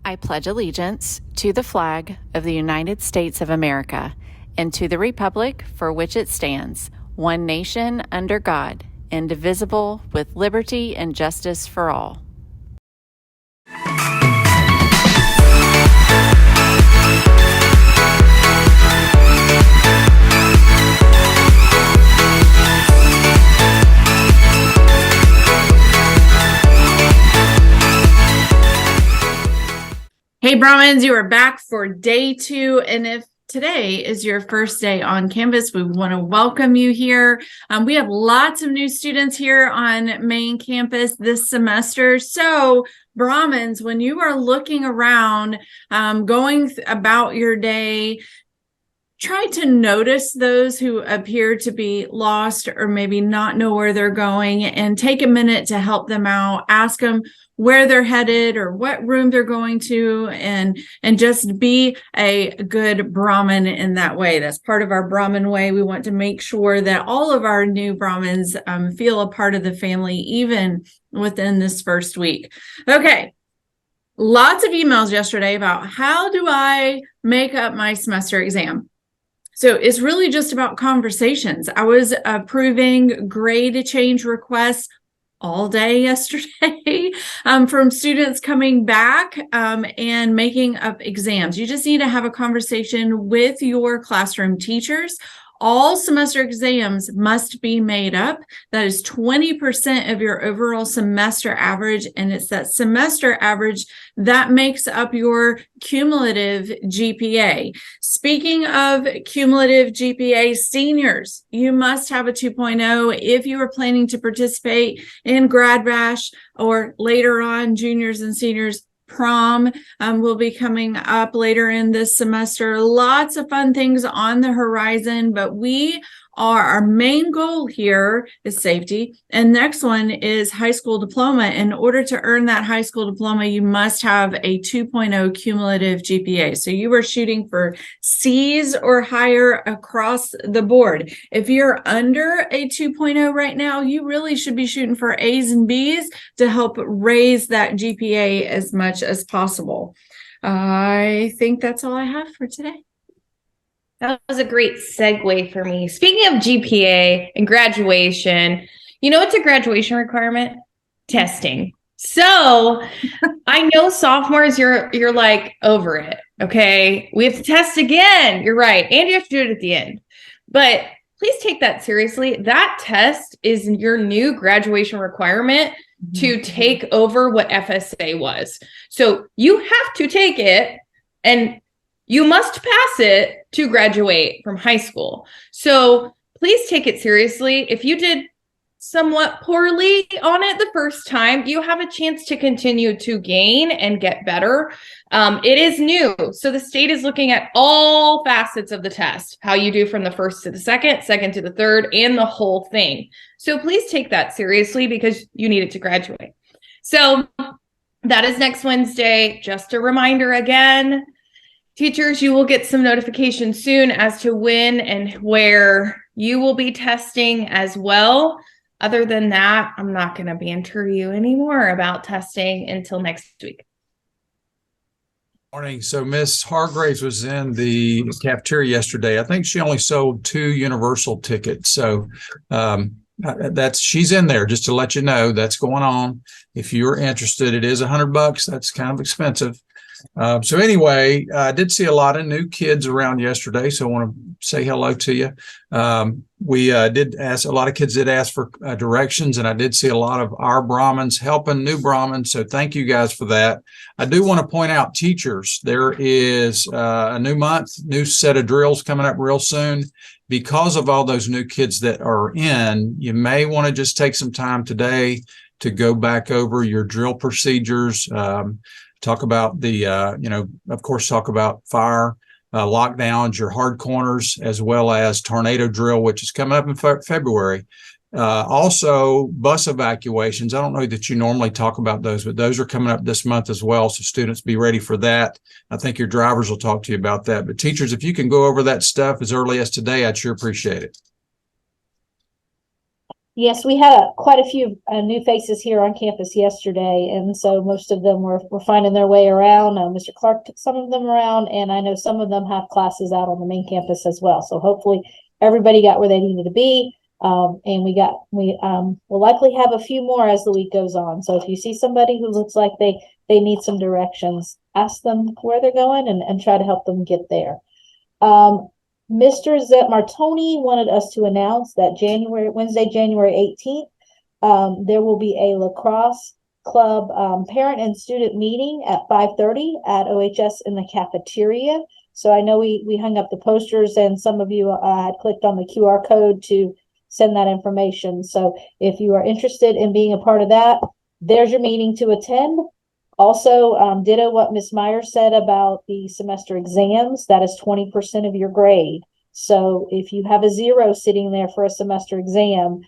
I pledge allegiance to the flag of the United States of America and to the republic for which it stands, one nation under God, indivisible, with liberty and justice for all. Hey Brahmins, you are back for day 2, and if today is your first day on campus, we want to welcome you here. We have lots of new students here on main campus this semester. So Brahmins, when you are looking around, going about your day, try to notice those who appear to be lost or maybe not know where they're going, and take a minute to help them out. Ask them where they're headed or what room they're going to, and just be a good Brahmin in that way. That's part of our Brahmin way. We want to make sure that all of our new Brahmins feel a part of the family, even within this first week. Okay. Lots of emails yesterday about how do I make up my semester exam? So it's really just about conversations. I was approving grade change requests all day yesterday from students coming back and making up exams. You just need to have a conversation with your classroom teachers. All semester exams must be made up. That is 20% of your overall semester average, and it's that semester average that makes up your cumulative GPA. Speaking of cumulative GPA, seniors, you must have a 2.0 if you are planning to participate in Grad Bash, or later on, juniors and seniors. Prom will be coming up later in this semester. Lots of fun things on the horizon, but our main goal here is safety. And next one is high school diploma. In order to earn that high school diploma, you must have a 2.0 cumulative GPA. So you are shooting for C's or higher across the board. If you're under a 2.0 right now, you really should be shooting for A's and B's to help raise that GPA as much as possible. I think that's all I have for today. That was a great segue for me. Speaking of GPA and graduation, you know what's a graduation requirement? Testing. So I know sophomores, you're like over it. Okay. We have to test again. You're right. And you have to do it at the end. But please take that seriously. That test is your new graduation requirement to take over what FSA was. So you have to take it, and you must pass it to graduate from high school. So please take it seriously. If you did somewhat poorly on it the first time, you have a chance to continue to gain and get better. It is new. So the state is looking at all facets of the test, how you do from the first to the second to the third, and the whole thing. So please take that seriously because you need it to graduate. So that is next Wednesday. Just a reminder again. Teachers, you will get some notification soon as to when and where you will be testing as well. Other than that, I'm not going to banter you anymore about testing until next week. Morning. So Miss Hargraves was in the cafeteria yesterday. I think she only sold 2 universal tickets. So she's in there, just to let you know that's going on. If you're interested, it is $100. That's kind of expensive. So anyway, I did see a lot of new kids around yesterday, so I want to say hello to you. We did ask, a lot of kids did ask for directions, and I did see a lot of our Brahmins helping new Brahmins, so thank you guys for that. I do want to point out, teachers, there is a new month, new set of drills coming up real soon. Because of all those new kids that are in, you may want to just take some time today to go back over your drill procedures. Talk about of course, talk about fire, lockdowns, your hard corners, as well as tornado drill, which is coming up in February. Also, bus evacuations. I don't know that you normally talk about those, but those are coming up this month as well. So students, be ready for that. I think your drivers will talk to you about that. But teachers, if you can go over that stuff as early as today, I'd sure appreciate it. Yes, we had quite a few new faces here on campus yesterday, and so most of them were finding their way around. Mr. Clark took some of them around, and I know some of them have classes out on the main campus as well. So hopefully everybody got where they needed to be, and we will likely have a few more as the week goes on. So if you see somebody who looks like they need some directions, ask them where they're going and try to help them get there. Mr. Zet Martoni wanted us to announce that Wednesday, January 18th, there will be a lacrosse club parent and student meeting at 5:30 at OHS in the cafeteria. So I know we hung up the posters, and some of you had clicked on the QR code to send that information. So if you are interested in being a part of that, there's your meeting to attend. Also, ditto what Ms. Myers said about the semester exams. That is 20% of your grade. So if you have a 0 sitting there for a semester exam,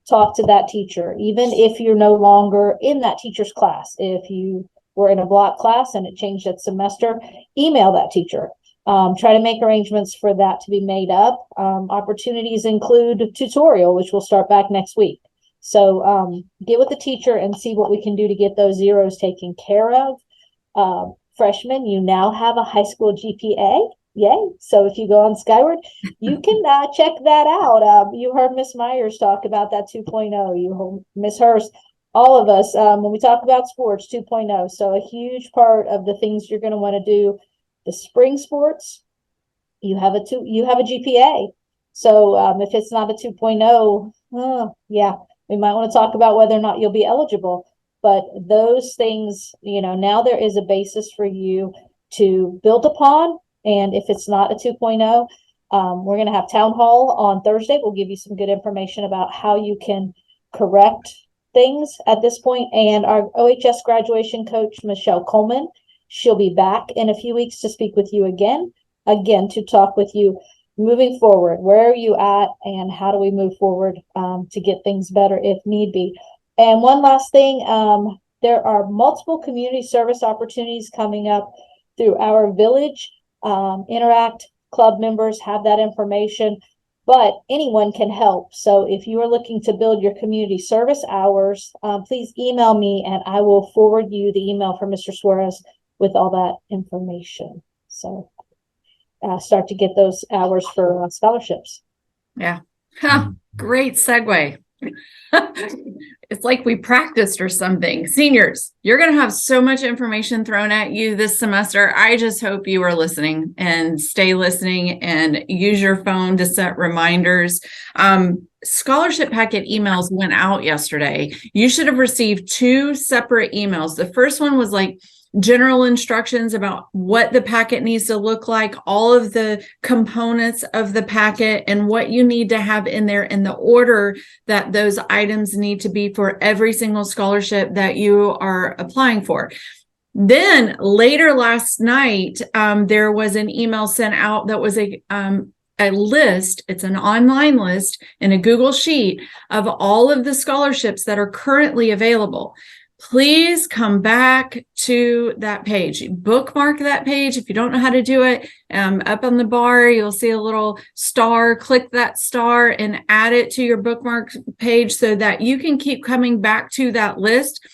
talk to that teacher, even if you're no longer in that teacher's class. If you were in a block class and it changed that semester, email that teacher. Try to make arrangements for that to be made up. Opportunities include tutorial, which will start back next week. So get with the teacher and see what we can do to get those 0s taken care of. Freshmen, you now have a high school GPA. Yay. So if you go on Skyward, you can check that out. You heard Miss Myers talk about that 2.0. You heard Miss Hurst, all of us, when we talk about sports 2.0. So a huge part of the things you're going to want to do, the spring sports, you have a GPA. So if it's not a 2.0, yeah, we might want to talk about whether or not you'll be eligible. But those things, now there is a basis for you to build upon. And if it's not a 2.0, we're going to have town hall on Thursday. We'll give you some good information about how you can correct things at this point. And our OHS graduation coach, Michelle Coleman, she'll be back in a few weeks to speak with you again to talk with you moving forward. Where are you at and how do we move forward to get things better if need be? And one last thing, there are multiple community service opportunities coming up through our village. Interact club members have that information, but anyone can help. So if you are looking to build your community service hours, please email me and I will forward you the email from Mr. Suarez with all that information. So start to get those hours for scholarships. Yeah. Great segue. It's like we practiced or something. Seniors, you're going to have so much information thrown at you this semester. I just hope you are listening and stay listening and use your phone to set reminders. Scholarship packet emails went out yesterday. You should have received 2 separate emails. The first one was like general instructions about what the packet needs to look like, all of the components of the packet, and what you need to have in there in the order that those items need to be for every single scholarship that you are applying for. Then later last night, there was an email sent out that was a list. It's an online list in a Google Sheet of all of the scholarships that are currently available. Please come back to that page. Bookmark that page. If you don't know how to do it, up on the bar, you'll see a little star. Click that star and add it to your bookmark page so that you can keep coming back to that list.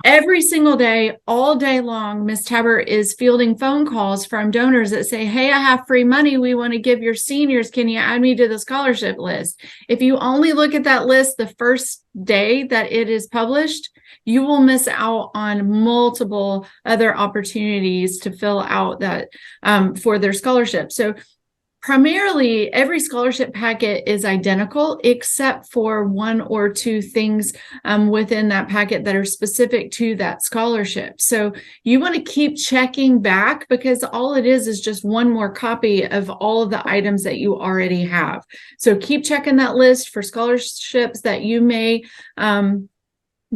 Every single day, all day long, Ms. Tabor is fielding phone calls from donors that say, hey, I have free money we want to give your seniors. Can you add me to the scholarship list? If you only look at that list the first day that it is published, you will miss out on multiple other opportunities to fill out that for their scholarship. So primarily, every scholarship packet is identical except for 1 or 2 things within that packet that are specific to that scholarship. So you want to keep checking back because all it is just one more copy of all of the items that you already have. So keep checking that list for scholarships that you may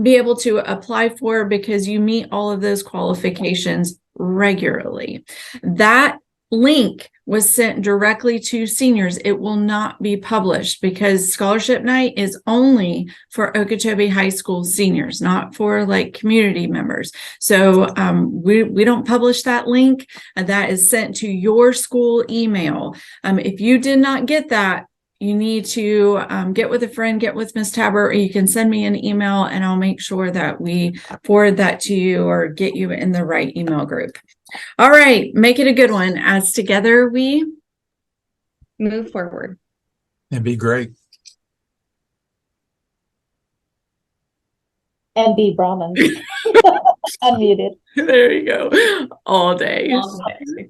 be able to apply for because you meet all of those qualifications regularly. That link was sent directly to seniors. It will not be published because scholarship night is only for Okeechobee High School seniors, not for like community members. So we don't publish that link. That is sent to your school email. If you did not get that, you need to get with a friend, get with Miss Tabor, or you can send me an email and I'll make sure that we forward that to you or get you in the right email group. All right, make it a good one. As together we move forward. It'd be great. And B. Brahman. Unmuted. There you go. All day. All day.